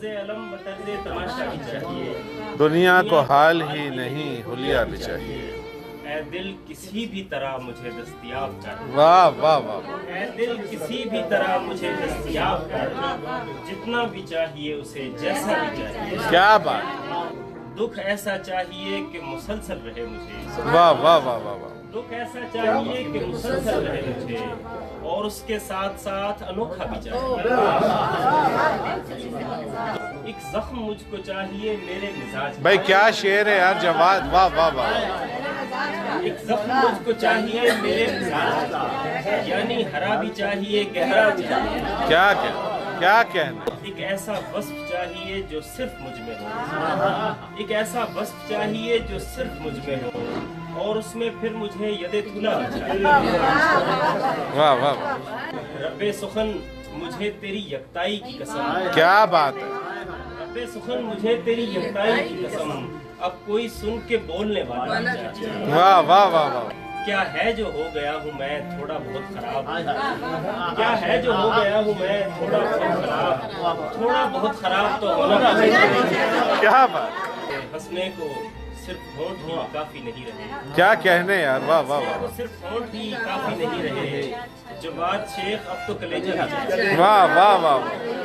طرز علم و طرز تماشا بھی چاہیے، دنیا کو حال ہی نہیں حلیہ بھی چاہیے۔ اے دل کسی بھی طرح مجھے دستیاب کر، واہ واہ واہ، اے دل کسی بھی طرح مجھے دستیاب کر، جتنا بھی چاہیے اسے جیسا بھی چاہیے، کیا بات، دکھ ایسا چاہیے کہ مسلسل رہے مجھے، واہ واہ واہ واہ واہ، دکھ ایسا چاہیے کہ مسلسل رہے مجھے، اور اس کے ساتھ ساتھ انوکھا بھی چاہیے، ایک زخم مجھ کو چاہیے میرے مزاج کا، بھائی کیا شعر ہے یار جواد، واہ واہ واہ، ایک زخم مجھ کو چاہیے میرے مزاج کا، یعنی ہرا بھی چاہیے گہرا بھی چاہیے، کیا کہنا، ایک ایسا وصف چاہیے جو صرف مجھ میں ہو، ایک ایسا وصف چاہیے جو صرف مجھ میں ہو، اور اس میں پھر مجھے ید طولا بھی چاہیے، واہ واہ واہ، رب سخن مجھے تیری یکتائی کی قسم، کیا بات ہے، رب سخن مجھے تیری یکتائی کی قسم، اب کوئی سن کے بولنے والا نہیں چاہیے، واہ واہ واہ واہ، کیا ہے جو ہو گیا ہوں میں تھوڑا بہت خراب، کیا ہے جو ہو گیا ہوں میں تھوڑا بہت خراب، تھوڑا بہت خراب تو ہونا بھی چاہیے، کیا بات، ہنسنے کو صرف ہونٹ ہی کافی نہیں رہے، کیا کہنے یار، واہ واہ واہ، صرف ہونٹ ہی کافی نہیں رہے، جواد شیخ اب تو کلیجہ بھی چاہیے، واہ واہ واہ واہ،